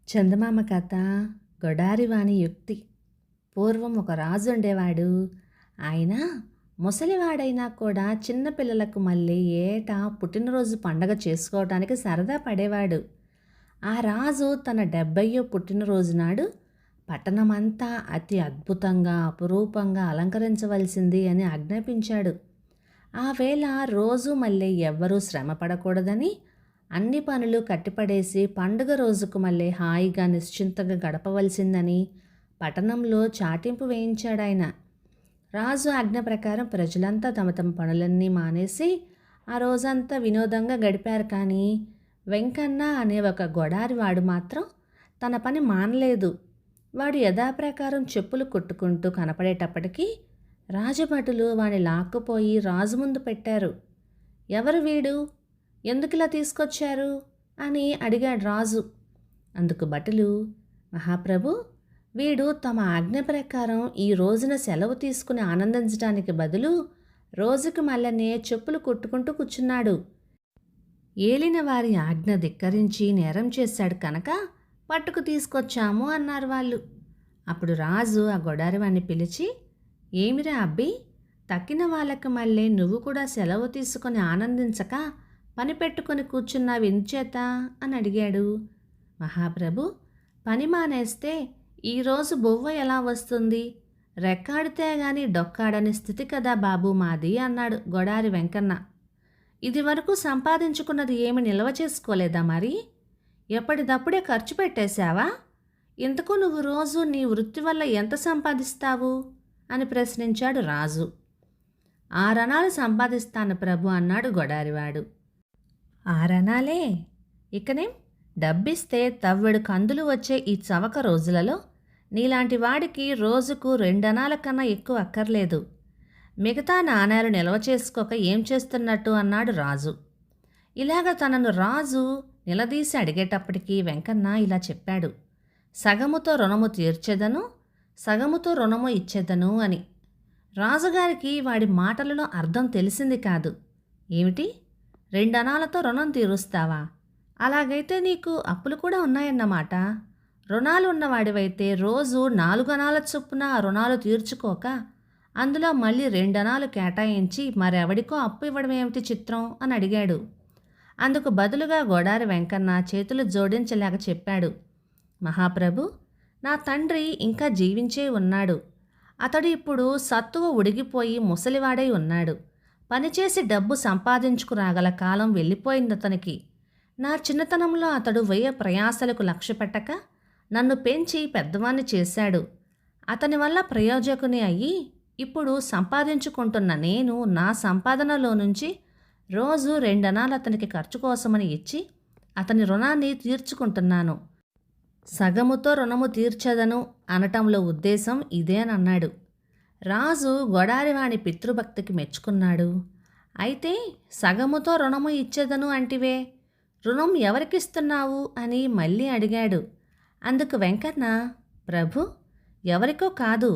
చందమామ కథ. గొడారివాని యుక్తి. పూర్వం ఒక రాజు ఉండేవాడు. ఆయన ముసలివాడైనా కూడా చిన్నపిల్లలకు మళ్ళీ ఏటా పుట్టినరోజు పండగ చేసుకోవటానికి సరదా పడేవాడు. ఆ రాజు తన 70వ పుట్టినరోజు నాడు పట్టణమంతా అతి అద్భుతంగా అపురూపంగా అలంకరించవలసింది అని ఆజ్ఞాపించాడు. ఆ వేళ రోజు మళ్ళీ ఎవ్వరూ శ్రమ పడకూడదని, అన్ని పనులు కట్టిపడేసి పండుగ రోజుకు మళ్ళీ హాయిగా నిశ్చింతగా గడపవలసిందని పట్టణంలో చాటింపు వేయించాడాయన. రాజు ఆజ్ఞ ప్రకారం ప్రజలంతా తమ తమ పనులన్నీ మానేసి ఆ రోజంతా వినోదంగా గడిపారు. కానీ వెంకన్న అనే ఒక గొడారివాడు మాత్రం తన పని మానలేదు. వాడు యథాప్రకారం చెప్పులు కుట్టుకుంటూ కనపడేటప్పటికీ రాజభటులు వాడిని లాక్కుపోయి రాజు ముందు పెట్టారు. ఎవరు వీడు, ఎందుకిలా తీసుకొచ్చారు అని అడిగాడు రాజు. అందుకు భటులు, మహాప్రభు, వీడు తమ ఆజ్ఞ ప్రకారం ఈ రోజున సెలవు తీసుకుని ఆనందించడానికి బదులు రోజుకి మళ్ళనే చెప్పులు కుట్టుకుంటూ కూర్చున్నాడు. ఏలిన వారి ఆజ్ఞ ధిక్కరించి నేరం చేశాడు కనుక పట్టుకు తీసుకొచ్చాము అన్నారు వాళ్ళు. అప్పుడు రాజు ఆ గొడారివాణ్ణి పిలిచి, ఏమిరా అబ్బి, తక్కిన వాళ్ళకి మళ్ళీ నువ్వు కూడా సెలవు తీసుకొని ఆనందించక పని పెట్టుకొని కూర్చున్నావు ఎంచేత అని అడిగాడు. మహాప్రభు, పని మానేస్తే ఈరోజు బొవ్వ ఎలా వస్తుంది? రెక్కాడితే గాని డొక్కాడని స్థితి కదా బాబు మాది అన్నాడు గొడారి వెంకన్న. ఇది వరకు సంపాదించుకున్నది ఏమి నిల్వ చేసుకోలేదా మరి? ఎప్పటిదప్పుడే ఖర్చు పెట్టేశావా? ఇంతకు నువ్వు రోజు నీ వృత్తి వల్ల ఎంత సంపాదిస్తావు అని ప్రశ్నించాడు రాజు. 6 అణాలు సంపాదిస్తాను ప్రభు అన్నాడు గొడారివాడు. 6 అణాలే? ఇకనేం, డబ్బిస్తే తవ్వెడు కందులు వచ్చే ఈ చవక రోజులలో నీలాంటి వాడికి రోజుకు 2 అణాల కన్నా ఎక్కువ అక్కర్లేదు. మిగతా నాణేలు నిల్వ చేసుకోక ఏం చేస్తున్నట్టు అన్నాడు రాజు. ఇలాగ తనను రాజు నిలదీసి అడిగేటప్పటికీ వెంకన్న ఇలా చెప్పాడు, సగముతో రుణము తీర్చెదను, సగముతో రుణము ఇచ్చేదను అని. రాజుగారికి వాడి మాటలలో అర్థం తెలిసింది కాదు. ఏమిటి, 2 అణాలతో రుణం తీరుస్తావా? అలాగైతే నీకు అప్పులు కూడా ఉన్నాయన్నమాట. రుణాలు ఉన్నవాడివైతే రోజు 4 అణాల చొప్పున ఆ రుణాలు తీర్చుకోక అందులో మళ్ళీ 2 అణాలు కేటాయించి మరెవడికో అప్పు ఇవ్వడం ఏమిటి చిత్రం అని అడిగాడు. అందుకు బదులుగా గొడారి వెంకన్న చేతులు జోడించలేక చెప్పాడు, మహాప్రభు, నా తండ్రి ఇంకా జీవించే ఉన్నాడు. అతడు ఇప్పుడు సత్తువ ఉడిగిపోయి ముసలివాడై ఉన్నాడు. పనిచేసి డబ్బు సంపాదించుకురాగల కాలం వెళ్ళిపోయింది అతనికి. నా చిన్నతనంలో అతడు వ్యయ ప్రయాసలకు లక్ష్య పెట్టక నన్ను పెంచి పెద్దవాణ్ణి చేశాడు. అతని వల్ల ప్రయోజకుని అయ్యి ఇప్పుడు సంపాదించుకుంటున్న నేను నా సంపాదనలో నుంచి రోజు 2 అణాలు అతనికి ఖర్చు కోసమని ఇచ్చి అతని రుణాన్ని తీర్చుకుంటున్నాను. సగముతో రుణము తీర్చదను అనటంలో ఉద్దేశం ఇదేనన్నాడు. రాజు గొడారివాణి పితృభక్తికి మెచ్చుకున్నాడు. అయితే సగముతో రుణము ఇచ్చేదను అంటివే, రుణం ఎవరికిస్తున్నావు అని మళ్ళీ అడిగాడు. అందుకు వెంకన్న, ప్రభు, ఎవరికో కాదు,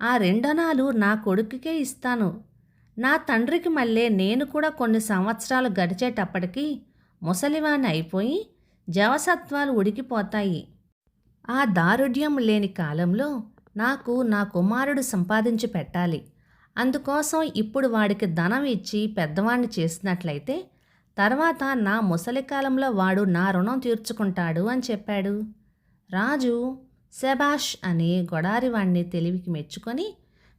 ఆ 2 అణాలు నా కొడుకుకే ఇస్తాను. నా తండ్రికి మళ్ళీ నేను కూడా కొన్ని సంవత్సరాలు గడిచేటప్పటికి ముసలివాణ్ణి అయిపోయి జవసత్వాలు ఉడికిపోతాయి. ఆ దారుఢ్యం లేని కాలంలో నాకు నా కుమారుడు సంపాదించి పెట్టాలి. అందుకోసం ఇప్పుడు వాడికి ధనం ఇచ్చి పెద్దవాణ్ణి చేసినట్లయితే తర్వాత నా ముసలి కాలంలో వాడు నా రుణం తీర్చుకుంటాడు అని చెప్పాడు. రాజు శబాష్ అని గొడారివాణ్ణి తెలివికి మెచ్చుకొని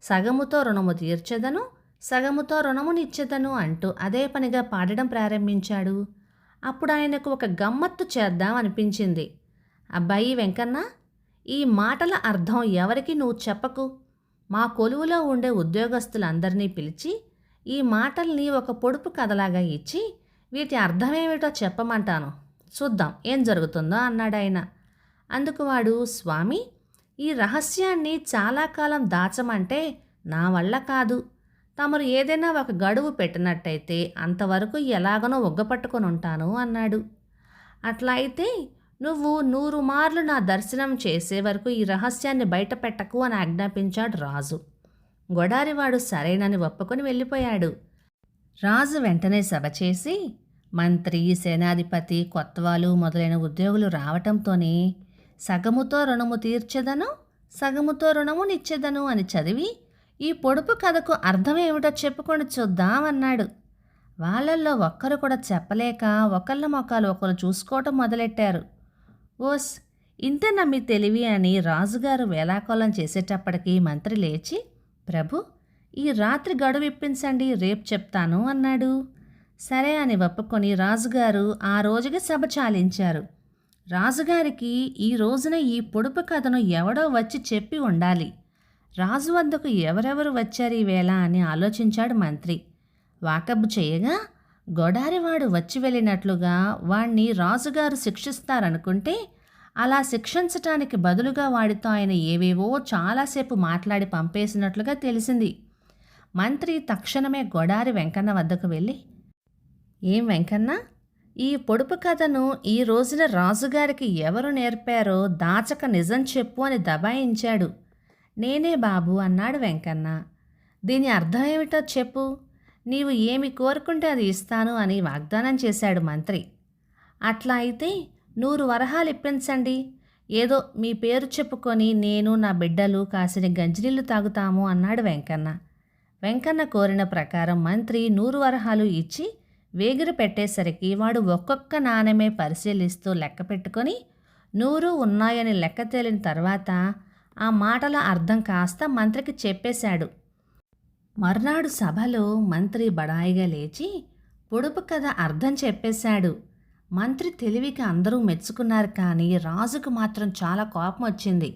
సగముతో రుణము తీర్చెదను, సగముతో రుణమునిచ్చెదను అంటూ అదే పనిగా పాడడం ప్రారంభించాడు. అప్పుడు ఆయనకు ఒక గమ్మత్తు చేద్దాం అనిపించింది. అబ్బాయి వెంకన్న, ఈ మాటల అర్థం ఎవరికి నువ్వు చెప్పకు. మా కొలువులో ఉండే ఉద్యోగస్తులందరినీ పిలిచి ఈ మాటల్ని ఒక పొడుపు కథలాగా ఇచ్చి వీటి అర్థమేమిటో చెప్పమంటాను, చూద్దాం ఏం జరుగుతుందో అన్నాడాయన. అందుకు వాడు, స్వామి, ఈ రహస్యాన్ని చాలా కాలం దాచమంటే నా వల్ల కాదు. తమరు ఏదైనా ఒక గడువు పెట్టినట్టయితే అంతవరకు ఎలాగనో ఒగ్గపట్టుకొని ఉంటాను అన్నాడు. అట్లా అయితే నువ్వు 100 మార్లు నా దర్శనం చేసే వరకు ఈ రహస్యాన్ని బయట పెట్టకు అని ఆజ్ఞాపించాడు రాజు. గొడారివాడు సరేనని ఒప్పుకొని వెళ్ళిపోయాడు. రాజు వెంటనే సభ చేసి మంత్రి, సేనాధిపతి, కొత్తవాళ్ళు మొదలైన ఉద్యోగులు రావటంతోనే సగముతో రుణము తీర్చెదను, సగముతో రుణము నిచ్చెదను అని చదివి ఈ పొడుపు కథకు అర్థమేమిటో చెప్పుకొని చూద్దామన్నాడు. వాళ్ళల్లో ఒక్కరు కూడా చెప్పలేక ఒకళ్ళ మొక్కలు ఒకరు చూసుకోవటం మొదలెట్టారు. ఓస్, ఇంతేనా మీ తెలివి అని రాజుగారు వేలాకోలం చేసేటప్పటికి మంత్రి లేచి, ప్రభు, ఈ రాత్రి గడువు ఇప్పించండి, రేపు చెప్తాను అన్నాడు. సరే అని ఒప్పుకొని రాజుగారు ఆ రోజుకి సభ చాలించారు. రాజుగారికి ఈ రోజున ఈ పొడుపు కథను ఎవడో వచ్చి చెప్పి ఉండాలి. రాజు వద్దకు ఎవరెవరు వచ్చారు ఈవేళ అని ఆలోచించాడు మంత్రి. వాకబు చేయగా గొడారివాడు వచ్చి వెళ్ళినట్లుగా వాణ్ణి రాజుగారు శిక్షిస్తారనుకుంటే అలా శిక్షించటానికి బదులుగా వాడితో ఆయన ఏవేవో చాలాసేపు మాట్లాడి పంపేసినట్లుగా తెలిసింది. మంత్రి తక్షణమే గొడారి వెంకన్న వద్దకు వెళ్ళి, ఏం వెంకన్న, ఈ పొడుపు కథను ఈ రోజున రాజుగారికి ఎవరు నేర్పారో దాచక నిజం చెప్పు అని దబాయించాడు. నేనే బాబు అన్నాడు వెంకన్న. దీని అర్థం ఏమిటో చెప్పు, నీవు ఏమి కోరుకుంటే అది ఇస్తాను అని వాగ్దానం చేశాడు మంత్రి. అట్లా అయితే 100 వరహాలు ఇప్పించండి, ఏదో మీ పేరు చెప్పుకొని నేను నా బిడ్డలు కాసిన గంజినీళ్లు తాగుతాము అన్నాడు వెంకన్న. వెంకన్న కోరిన ప్రకారం మంత్రి 100 వరహాలు ఇచ్చి వేగిరి పెట్టేసరికి వాడు ఒక్కొక్క నాణెమే పరిశీలిస్తూ లెక్క పెట్టుకొని 100 ఉన్నాయని లెక్క తేలిన తర్వాత ఆ మాటల అర్థం కాస్త మంత్రికి చెప్పేశాడు. మర్నాడు సభలో మంత్రి బడాయిగా లేచి పొడుపు కథ అర్థం చెప్పేశాడు. మంత్రి తెలివికి అందరూ మెచ్చుకున్నారు, కానీ రాజుకు మాత్రం చాలా కోపం వచ్చింది.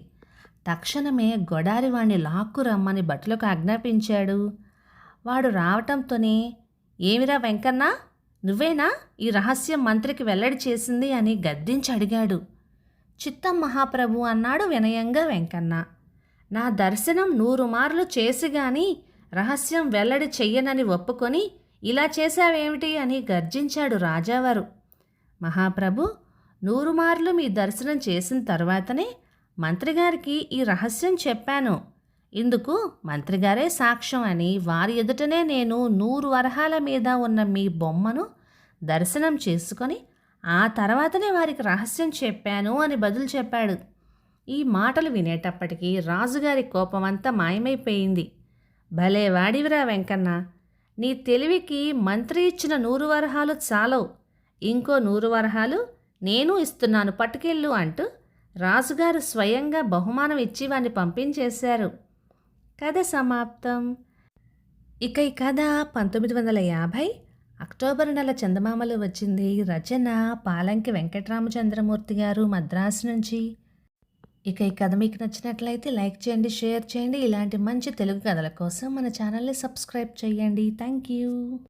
తక్షణమే గొడారి వాణ్ణి లాక్కు రమ్మని భటులకు ఆజ్ఞాపించాడు. వాడు రావటంతోనే, ఏమిరా వెంకన్న, నువ్వేనా ఈ రహస్యం మంత్రికి వెల్లడి చేసింది అని గద్దించి అడిగాడు. చిత్తం మహాప్రభు అన్నాడు వినయంగా వెంకన్న. నా దర్శనం 100 మార్లు చేసి గాని రహస్యం వెల్లడి చెయ్యనని ఒప్పుకొని ఇలా చేశావేమిటి అని గర్జించాడు రాజావారు. మహాప్రభు, 100 మార్లు మీ దర్శనం చేసిన తర్వాతనే మంత్రిగారికి ఈ రహస్యం చెప్పాను. ఇందుకు మంత్రిగారే సాక్ష్యం అని వారి ఎదుటనే నేను 100 వరహాల మీద ఉన్న మీ బొమ్మను దర్శనం చేసుకొని ఆ తర్వాతనే వారికి రహస్యం చెప్పాను అని బదులు చెప్పాడు. ఈ మాటలు వినేటప్పటికీ రాజుగారి కోపమంతా మాయమైపోయింది. భలే వాడివిరా వెంకన్న, నీ తెలివికి మంత్రి ఇచ్చిన 100 వరహాలు చాలవు, ఇంకో 100 వరహాలు నేను ఇస్తున్నాను, పట్టుకెళ్ళు అంటూ రాజుగారు స్వయంగా బహుమానం ఇచ్చి వాణ్ణి పంపించేశారు. కథ సమాప్తం. ఇక ఈ కథ 1950 అక్టోబర్ నెల చందమామలో వచ్చింది. రచన పాలంకి వెంకటరామచంద్రమూర్తి గారు, మద్రాసు నుంచి. ఇక ఈ కథ మీకు నచ్చినట్లయితే లైక్ చేయండి, షేర్ చేయండి. ఇలాంటి మంచి తెలుగు కథల కోసం మన ఛానల్ని సబ్స్క్రైబ్ చేయండి. Thank you.